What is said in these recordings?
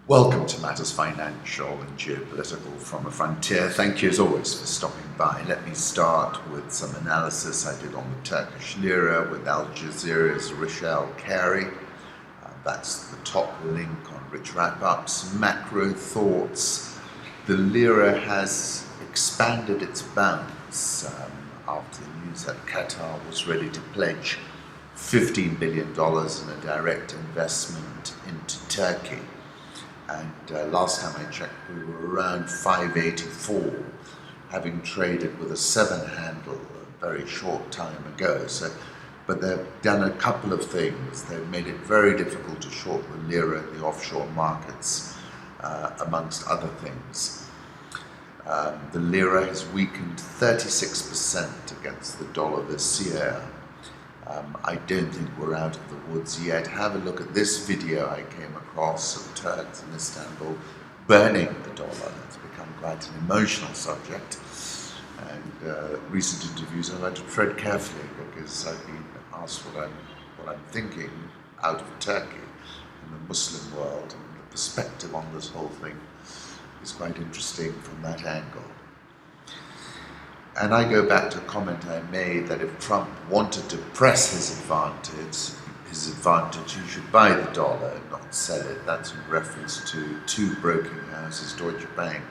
Welcome to Matters Financial and Geopolitical from a Frontier. Thank you as always for stopping by. Let me start with some analysis I did on the Turkish Lira with Al Jazeera's Rishal Kari. That's the top link on Rich Wrap-Up's macro thoughts. The Lira has expanded its bounds after the news that Qatar was ready to pledge $15 billion in a direct investment into Turkey. And last time I checked, we were around 584, having traded with a 7 handle a very short time ago. But they've done a couple of things. They've made it very difficult to short the Lira in the offshore markets, amongst other things. The Lira has weakened 36% against the dollar this year. I don't think we're out of the woods yet. Have a look at this video I came across of Turks in Istanbul burning the dollar. It's become quite an emotional subject. And recent interviews I've had to tread carefully because I've been asked what I'm thinking out of Turkey in the Muslim world, and the perspective on this whole thing is quite interesting from that angle. And I go back to a comment I made that if Trump wanted to press his advantage, he should buy the dollar and not sell it. That's in reference to two broking houses, Deutsche Bank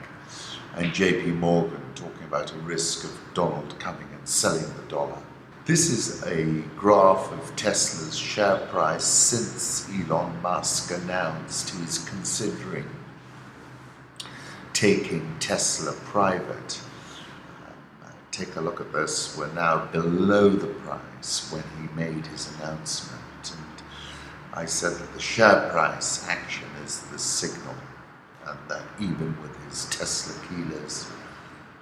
and JP Morgan, talking about a risk of Donald coming and selling the dollar. This is a graph of Tesla's share price since Elon Musk announced he's considering taking Tesla private. Take a look at this. We're now below the price when he made his announcement, and I said that the share price action is the signal, and that even with his Tesla kilos,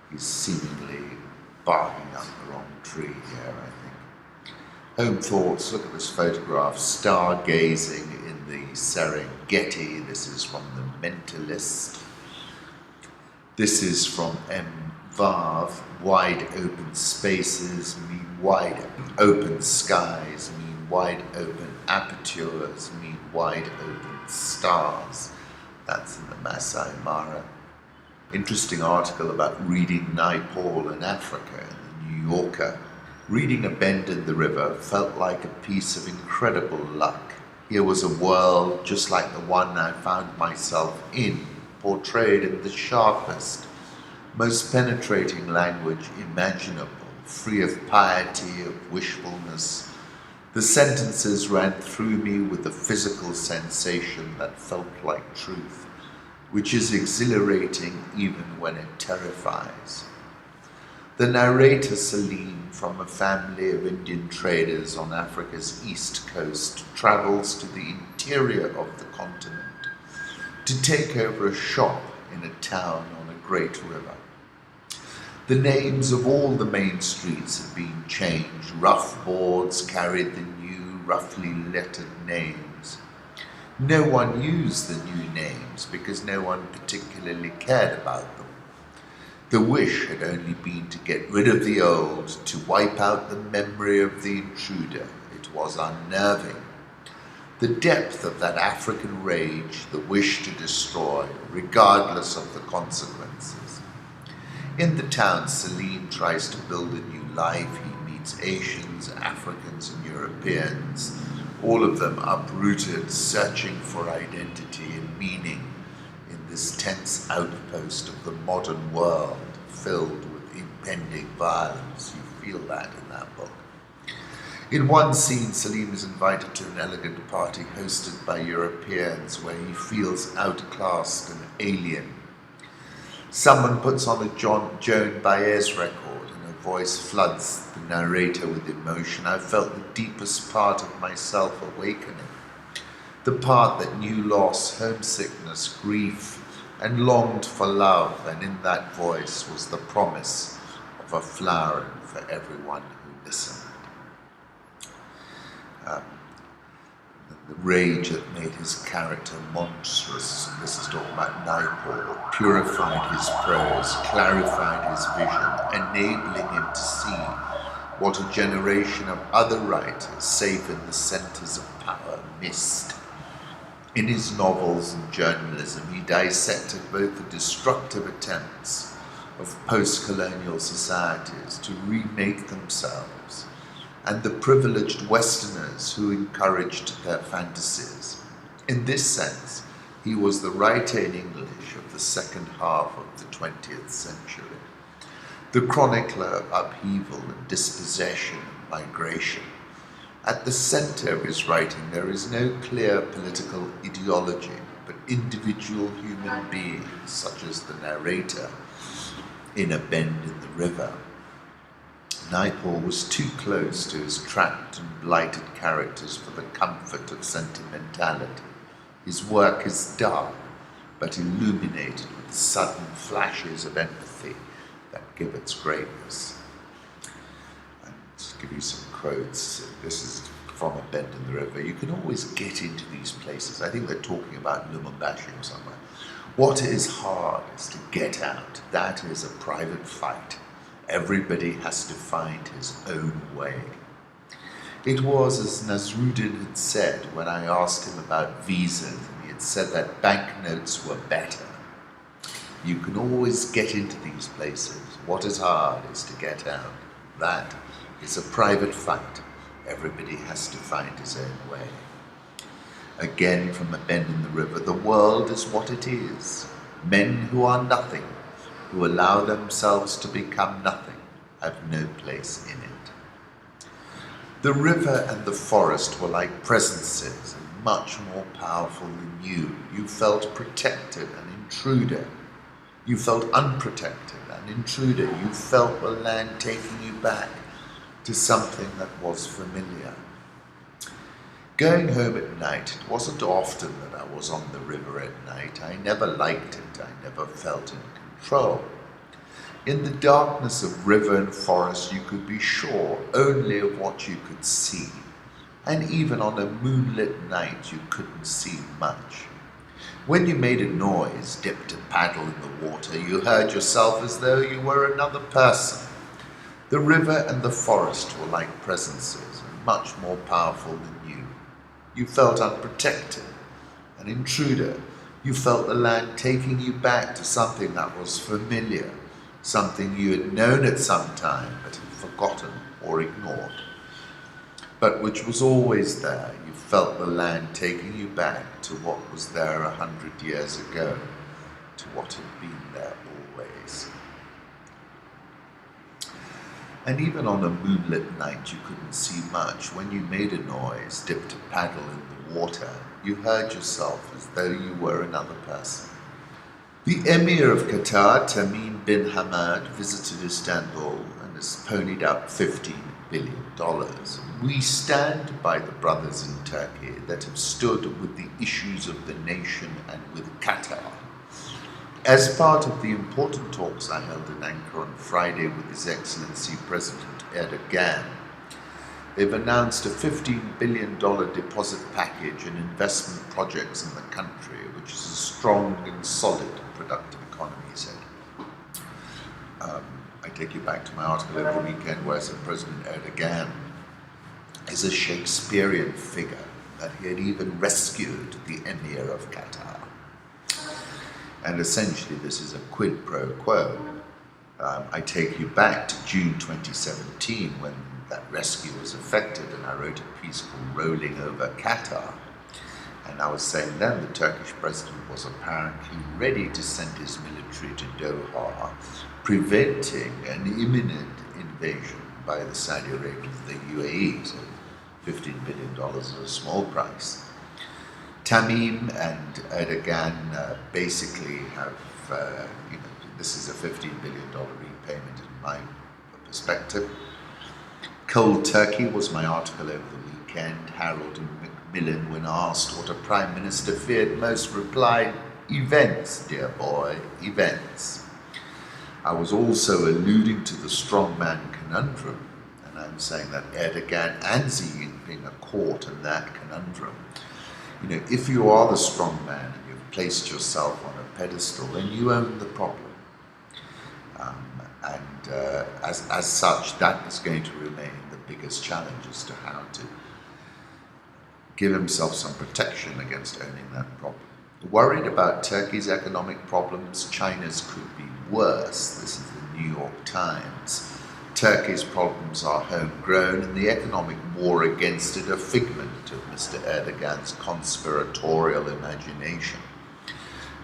he's seemingly barking up the wrong tree here, I think. Home thoughts, look at this photograph, stargazing in the Serengeti. This is from The Mentalist. This is from Vav, wide open spaces mean wide open skies, mean wide open apertures, mean wide open stars. That's in the Masai Mara. Interesting article about reading Naipaul in Africa in the New Yorker. Reading A Bend in the River felt like a piece of incredible luck. Here was a world just like the one I found myself in, portrayed in the sharpest, most penetrating language imaginable, free of piety, of wishfulness. The sentences ran through me with a physical sensation that felt like truth, which is exhilarating even when it terrifies. The narrator Salim, from a family of Indian traders on Africa's east coast, travels to the interior of the continent to take over a shop in a town on a great river. The names of all the main streets had been changed. Rough boards carried the new, roughly lettered names. No one used the new names because no one particularly cared about them. The wish had only been to get rid of the old, to wipe out the memory of the intruder. It was unnerving. The depth of that African rage, the wish to destroy, regardless of the consequences. In the town, Salim tries to build a new life. He meets Asians, Africans, and Europeans, all of them uprooted, searching for identity and meaning in this tense outpost of the modern world, filled with impending violence. You feel that in that book. In one scene, Salim is invited to an elegant party hosted by Europeans where he feels outclassed and alien. Someone puts on a Joan Baez record and her voice floods the narrator with emotion. I felt the deepest part of myself awakening. The part that knew loss, homesickness, grief, and longed for love, and in that voice was the promise of a flowering for everyone who listened. The rage that made his character monstrous, this is talking about Naipaul, purified his prose, clarified his vision, enabling him to see what a generation of other writers, safe in the centers of power, missed. In his novels and journalism, he dissected both the destructive attempts of post-colonial societies to remake themselves and the privileged Westerners who encouraged their fantasies. In this sense, he was the writer in English of the second half of the 20th century, the chronicler of upheaval and dispossession and migration. At the center of his writing, there is no clear political ideology, but individual human beings, such as the narrator in A Bend in the River. Naipaul was too close to his trapped and blighted characters for the comfort of sentimentality. His work is dark, but illuminated with sudden flashes of empathy that give its greatness. And to give you some quotes, this is from A Bend in the River. You can always get into these places. I think they're talking about Lumumbashi or somewhere. What is hard is to get out. That is a private fight. Everybody has to find his own way. It was as Nasruddin had said when I asked him about visas, and he had said that banknotes were better. You can always get into these places. What is hard is to get out. That is a private fight. Everybody has to find his own way. Again from A Bend in the River, the world is what it is. Men who are nothing, who allow themselves to become nothing, have no place in it. The river and the forest were like presences, and much more powerful than you. You felt protected, an intruder. You felt unprotected, an intruder. You felt the land taking you back to something that was familiar. Going home at night, it wasn't often that I was on the river at night. I never liked it. I never felt in control. In the darkness of river and forest, you could be sure only of what you could see. And even on a moonlit night, you couldn't see much. When you made a noise, dipped a paddle in the water, you heard yourself as though you were another person. The river and the forest were like presences, and much more powerful than you. You felt unprotected, an intruder. You felt the land taking you back to something that was familiar, something you had known at some time but had forgotten or ignored, but which was always there. You felt the land taking you back to what was there 100 years ago, to what had been there always. And even on a moonlit night you couldn't see much. When you made a noise, dipped a paddle in the water, you heard yourself as though you were another person. The Emir of Qatar, Tamim bin Hamad, visited Istanbul and has ponied up $15 billion. We stand by the brothers in Turkey that have stood with the issues of the nation and with Qatar. As part of the important talks I held in Ankara on Friday with His Excellency President Erdogan, they've announced a $15 billion deposit package in investment projects in the country, which is a strong and solid productive economy, he said. I take you back to my article over the weekend where I said President Erdogan is a Shakespearean figure, that he had even rescued the Emir of Qatar. And essentially this is a quid pro quo. I take you back to June 2017 when that rescue was effected, and I wrote a piece called Rolling Over Qatar. And I was saying then the Turkish president was apparently ready to send his military to Doha, preventing an imminent invasion by the Saudi Arabians, the UAE. So $15 billion is a small price. Tamim and Erdogan basically have, this is a $15 billion repayment in my perspective. Cold Turkey was my article over the weekend. Harold and Macmillan, when asked what a prime minister feared most, replied, events, dear boy, events. I was also alluding to the strongman conundrum, and I'm saying that Erdogan and Xi Jinping are caught in that conundrum. If you are the strong man and you've placed yourself on a pedestal, then you own the problem. As such, that is going to remain the biggest challenge as to how to give himself some protection against owning that problem. Worried about Turkey's economic problems, China's could be worse. This is the New York Times. Turkey's problems are homegrown and the economic war against it a figment of Mr. Erdogan's conspiratorial imagination.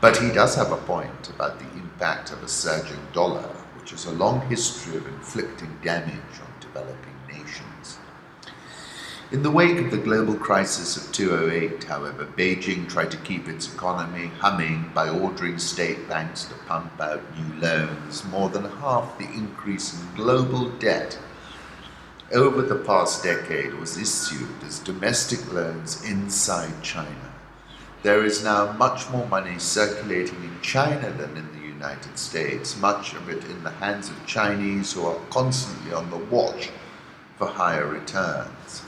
But he does have a point about the impact of a surging dollar, which has a long history of inflicting damage on developing nations. In the wake of the global crisis of 2008, however, Beijing tried to keep its economy humming by ordering state banks to pump out new loans. More than half the increase in global debt over the past decade was issued as domestic loans inside China. There is now much more money circulating in China than in the United States, much of it in the hands of Chinese who are constantly on the watch for higher returns.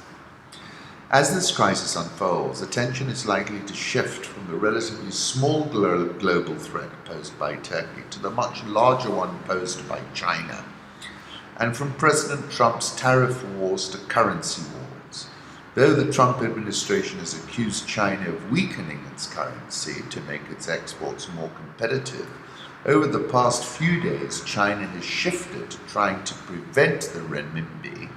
As this crisis unfolds, attention is likely to shift from the relatively small global threat posed by Turkey to the much larger one posed by China, and from President Trump's tariff wars to currency wars. Though the Trump administration has accused China of weakening its currency to make its exports more competitive, over the past few days China has shifted to trying to prevent the renminbi,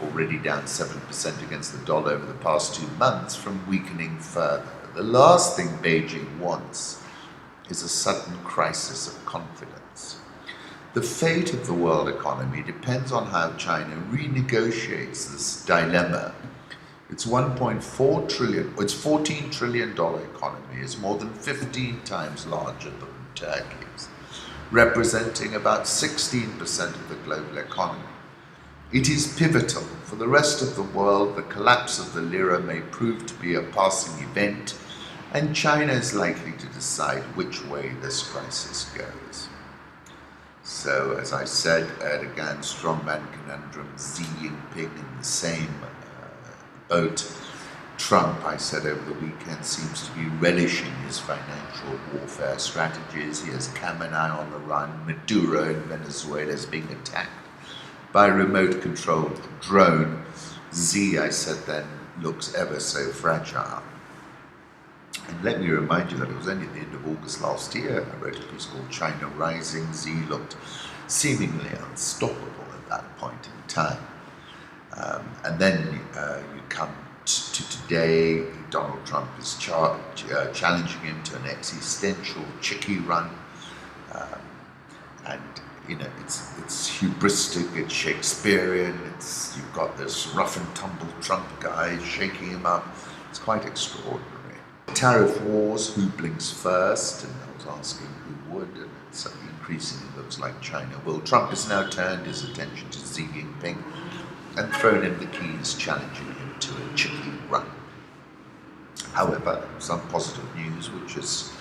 already down 7% against the dollar over the past 2 months, from weakening further. The last thing Beijing wants is a sudden crisis of confidence. The fate of the world economy depends on how China renegotiates this dilemma. Its $14 trillion economy is more than 15 times larger than Turkey's, representing about 16% of the global economy. It is pivotal. For the rest of the world, the collapse of the Lira may prove to be a passing event, and China is likely to decide which way this crisis goes. So, as I said, Erdogan, strongman conundrum, Xi Jinping in the same boat. Trump, I said over the weekend, seems to be relishing his financial warfare strategies. He has Khamenei on the run. Maduro in Venezuela is being attacked by a remote-controlled drone. Xi, I said then, looks ever so fragile. And let me remind you that it was only at the end of August last year I wrote a piece called China Rising. Xi looked seemingly unstoppable at that point in time. And then you come to today, Donald Trump is challenging him to an existential chicky run. And you know, it's hubristic, it's Shakespearean, you've got this rough and tumble Trump guy shaking him up. It's quite extraordinary. Tariff wars, who blinks first? And I was asking who would, and it increasingly looks like China will. Trump has now turned his attention to Xi Jinping and thrown him the keys, challenging him to a chicky run. However, some positive news, which has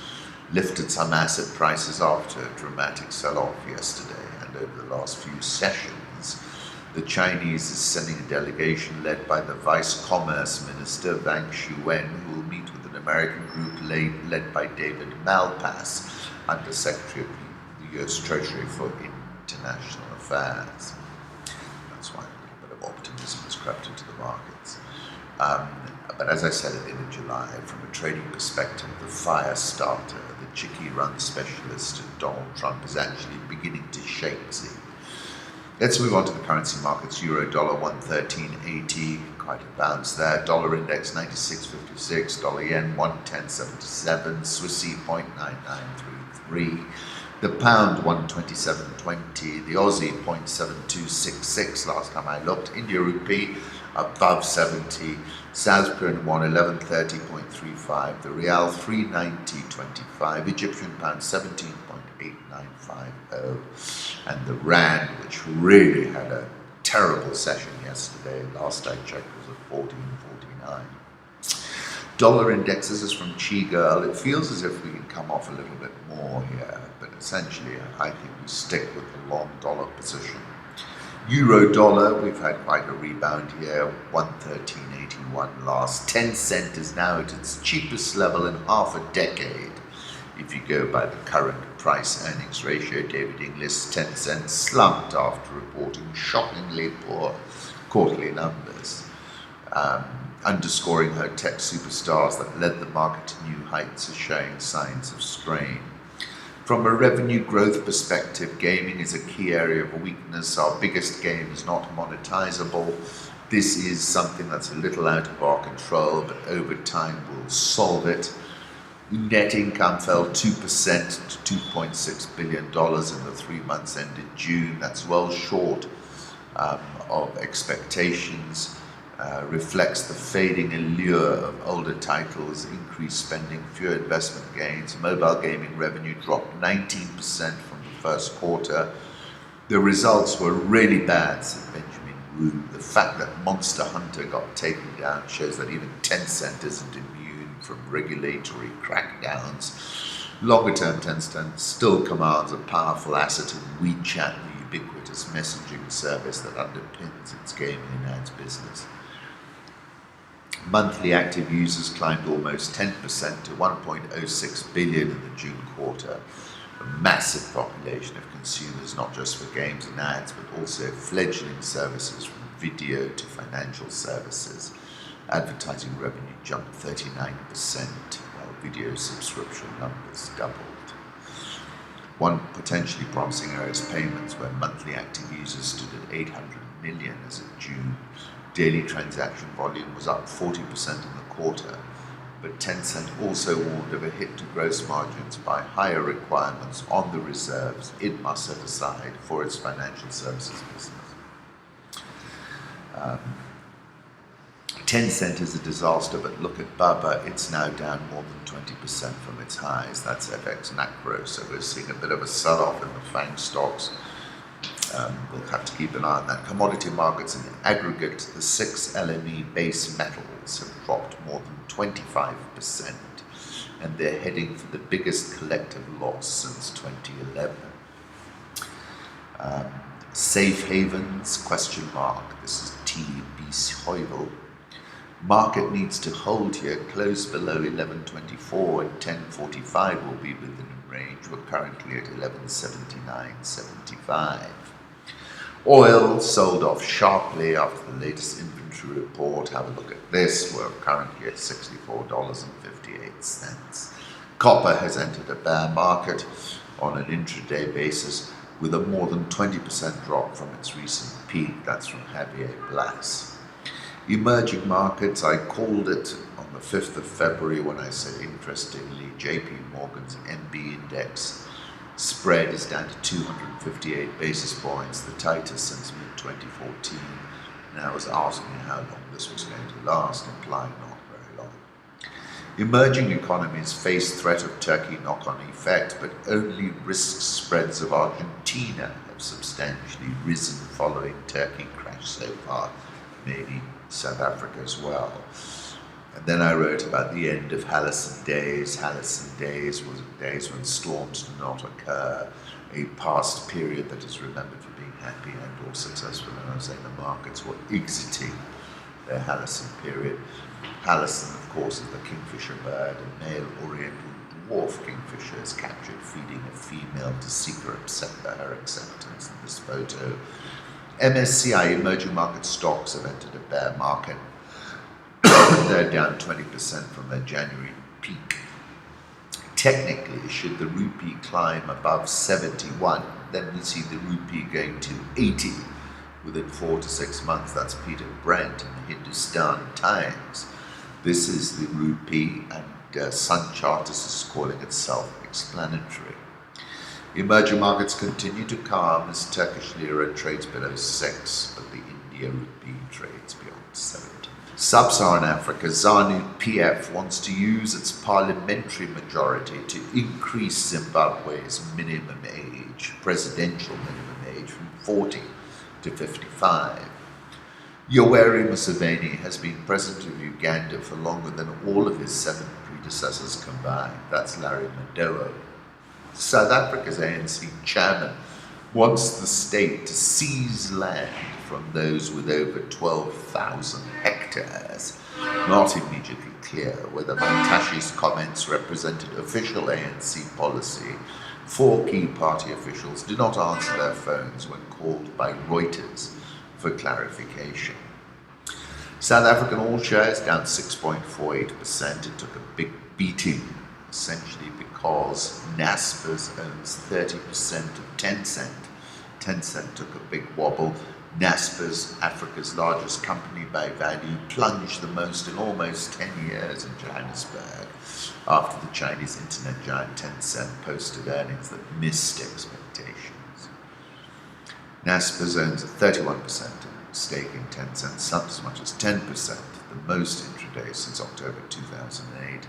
lifted some asset prices after a dramatic sell-off yesterday and over the last few sessions. The Chinese is sending a delegation led by the Vice Commerce Minister, Wang Shouwen, who will meet with an American group led by David Malpass, Under Secretary of the US Treasury for International Affairs. That's why a little bit of optimism has crept into the markets. But as I said at the end of July, from a trading perspective, the fire starter, the chicky run specialist Donald Trump, is actually beginning to shake Xi. Let's move on to the currency markets. Euro dollar 113.80, quite a bounce there. Dollar index 96.56, dollar yen 110.77, Swissy 0.9933. The pound 127.20, the Aussie 0.7266 last time I looked. India rupee above 70, South Korean won 1130.35, the Real 390.25, Egyptian pound 17.8950, and the Rand, which really had a terrible session yesterday, last I checked was at 14.49. Dollar indexes is from Chi Girl. It feels as if we can come off a little bit more here, but essentially I think we stick with the long dollar position. Euro dollar, we've had quite a rebound here, 113.81 last. 10 cent is now at its cheapest level in half a decade. If you go by the current price earnings ratio, David Inglis, 10 cents slumped after reporting shockingly poor quarterly numbers. underscoring her tech superstars that led the market to new heights are showing signs of strain. From a revenue growth perspective, gaming is a key area of weakness. Our biggest game is not monetizable. This is something that's a little out of our control, but over time we'll solve it. Net income fell 2% to $2.6 billion in the 3 months ended June. That's well short of expectations. Reflects the fading allure of older titles, increased spending, fewer investment gains. Mobile gaming revenue dropped 19% from the first quarter. The results were really bad, said Benjamin Wu. The fact that Monster Hunter got taken down shows that even Tencent isn't immune from regulatory crackdowns. Longer term, Tencent still commands a powerful asset in WeChat, the ubiquitous messaging service that underpins its gaming and ads business. Monthly active users climbed almost 10% to 1.06 billion in the June quarter. A massive population of consumers, not just for games and ads, but also fledgling services from video to financial services. Advertising revenue jumped 39%, while video subscription numbers doubled. One potentially promising area is payments, where monthly active users stood at 800 million as of June. Daily transaction volume was up 40% in the quarter, but Tencent also warned of a hit to gross margins by higher requirements on the reserves it must set aside for its financial services business. Tencent is a disaster, but look at Baba, it's now down more than 20% from its highs. That's FX macro, so we're seeing a bit of a sell-off in the FANG stocks. We'll have to keep an eye on that. Commodity markets in aggregate, the 6 LME base metals have dropped more than 25%, and they're heading for the biggest collective loss since 2011. Safe havens, question mark. This is TB Heuvel. Market needs to hold here, close below 1124 and 1045 will be within range. We're currently at 1179.75. Oil sold off sharply after the latest inventory report. Have a look at this. We're currently at $64.58. Copper has entered a bear market on an intraday basis with a more than 20% drop from its recent peak. That's from Javier Blas. Emerging markets, I called it on the 5th of February when I said, interestingly, JP Morgan's MB index spread is down to 258 basis points, the tightest since mid-2014. And I was asking how long this was going to last, implying not very long. Emerging economies face threat of Turkey knock-on effect, but only risk spreads of Argentina have substantially risen following Turkey crash so far, maybe South Africa as well. And then I wrote about the end of Halcyon days. Halcyon days was days when storms did not occur, a past period that is remembered for being happy and or successful. And I was saying the markets were exiting their Halcyon period. Halcyon, of course, is the kingfisher bird. A male oriental dwarf kingfisher is captured feeding a female to seek her acceptance in this photo. MSCI emerging market stocks have entered a bear market. They're down 20% from their January peak. Technically, should the rupee climb above 71, then we see the rupee going to 80 within 4 to 6 months. That's Peter Brent in the Hindustan Times. This is the rupee, and Sun Charters is calling it self-explanatory. Emerging markets continue to calm as Turkish Lira trades below 6, but the India rupee trades beyond 70. Sub-Saharan Africa, ZANU-PF wants to use its parliamentary majority to increase Zimbabwe's minimum age, presidential minimum age, from 40 to 55. Yoweri Museveni has been president of Uganda for longer than all of his 7 predecessors combined. That's Larry Madowo. South Africa's ANC chairman wants the state to seize land from those with over 12,000 hectares. Not immediately clear whether Mantashe's comments represented official ANC policy. 4 key party officials did not answer their phones when called by Reuters for clarification. South African all shares down 6.48%. It took a big beating, essentially because Naspers owns 30% of Tencent. Tencent took a big wobble. Naspers, Africa's largest company by value, plunged the most in almost 10 years in Johannesburg after the Chinese internet giant Tencent posted earnings that missed expectations. Naspers owns a 31% stake in Tencent, some as much as 10%, the most intraday since October 2008.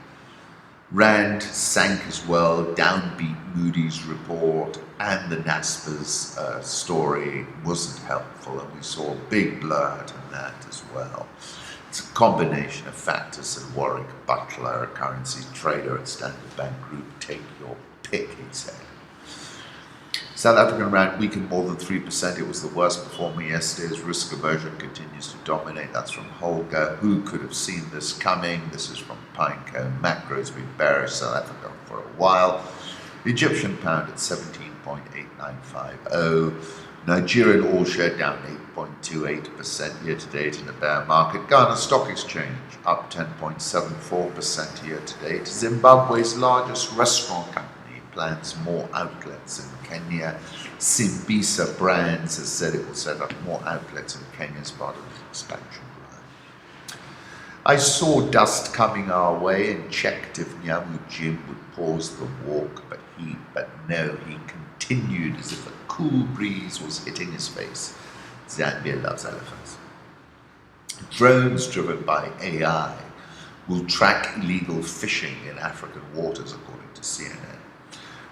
Rand sank as well, downbeat Moody's report, and the Naspers story wasn't helpful, and we saw a big blurred in that as well. It's a combination of factors, and Warwick Butler, a currency trader at Standard Bank Group, take your pick, he said. South African Rand weakened more than 3%. It was the worst performer yesterday as risk aversion continues to dominate. That's from Holger. Who could have seen this coming? This is from Pinecone. Macro's been bearish South Africa for a while. The Egyptian pound at 17.8950. Nigerian all share down 8.28% year to date in the bear market. Ghana Stock Exchange up 10.74% year to date. Zimbabwe's largest restaurant company plans more outlets in Kenya. Simbisa Brands has said it will set up more outlets in Kenya as part of its expansion plan. I saw dust coming our way and checked if Nyamu Jim would pause the walk, but no, he continued as if a cool breeze was hitting his face. Zambia loves elephants. Drones driven by AI will track illegal fishing in African waters, according to CNN.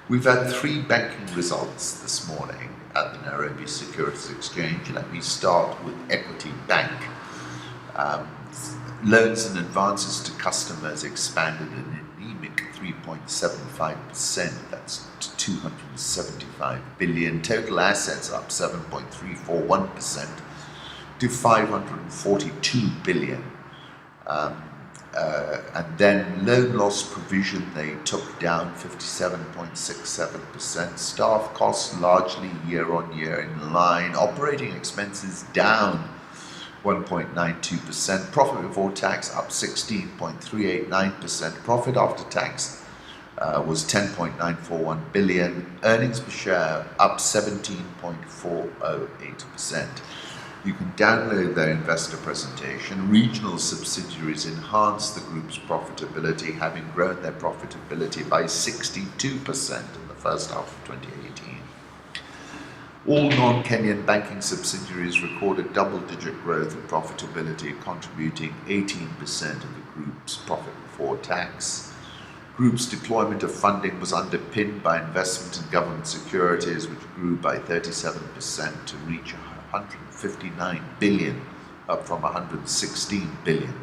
We've had 3 banking results this morning at the Nairobi Securities Exchange. Let me start with Equity Bank. Loans and advances to customers expanded an anemic 3.75%. That's to 275 billion. Total assets up 7.341% to 542 billion. And then loan loss provision they took down 57.67%. Staff costs largely year on year in line. Operating expenses down 1.92%. Profit before tax up 16.389%. Profit after tax was 10.941 billion. Earnings per share up 17.408%. You can download their investor presentation. Regional subsidiaries enhanced the group's profitability, having grown their profitability by 62% in the first half of 2018. All non-Kenyan banking subsidiaries recorded double-digit growth in profitability, contributing 18% of the group's profit before tax. Group's deployment of funding was underpinned by investment in government securities, which grew by 37% to reach 159 billion, up from 116 billion.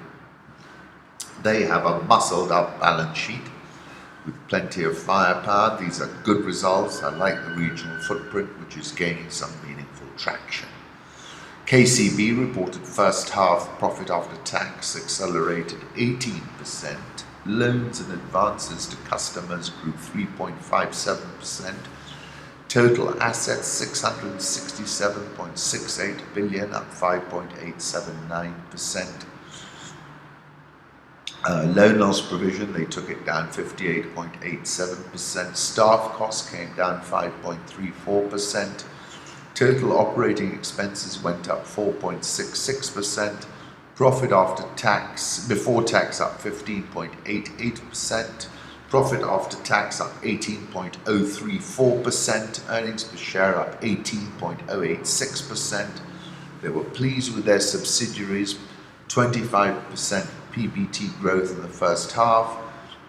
They have a muscled up balance sheet with plenty of firepower. These are good results. I like the regional footprint, which is gaining some meaningful traction. KCB reported first half profit after tax accelerated 18%. Loans and advances to customers grew 3.57%. Total assets 667.68 billion, up 5.879%. Loan loss provision, they took it down 58.87%. Staff costs came down 5.34%. Total operating expenses went up 4.66%. Profit after tax, before tax up 15.88%. Profit after tax up 18.034%. Earnings per share up 18.086%. They were pleased with their subsidiaries. 25% PBT growth in the first half.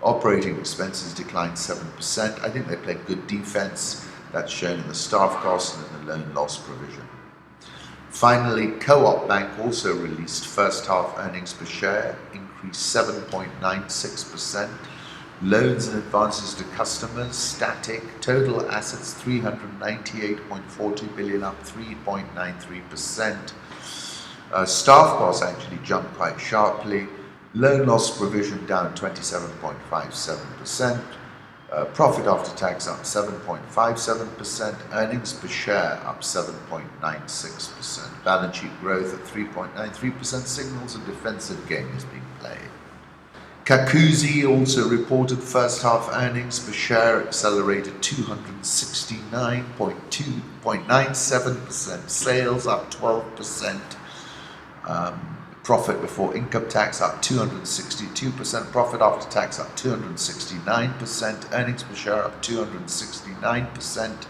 Operating expenses declined 7%. I think they played good defense. That's shown in the staff costs and in the loan loss provision. Finally, Co-op Bank also released first half earnings per share, increased 7.96%. Loans and advances to customers static. Total assets 398.40 billion, up 3.93%. Staff costs actually jumped quite sharply. Loan loss provision down 27.57%. Profit after tax up 7.57%, earnings per share up 7.96%. Balance sheet growth at 3.93% signals a defensive game is being played. Kakuzi also reported first half earnings per share accelerated 269.97%, sales up 12%, profit before income tax up 262%, profit after tax up 269%, earnings per share up 269%.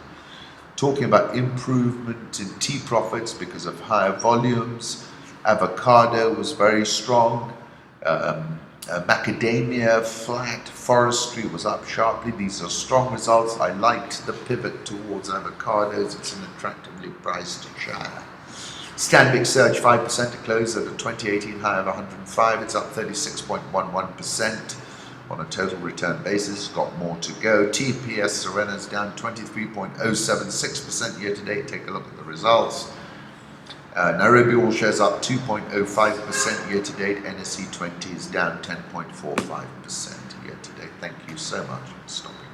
Talking about improvement in tea profits because of higher volumes. Avocado was very strong. Macadamia flat, forestry was up sharply. These are strong results. I liked the pivot towards avocados. It's an attractively priced share. Stanbic surged 5% to close at a 2018 high of 105. It's up 36.11% on a total return basis. Got more to go. TPS Serena is down 23.076% year to date. Take a look at the results. Nairobi All Shares up 2.05% year to date. NSE 20 is down 10.45% year to date. Thank you so much for stopping.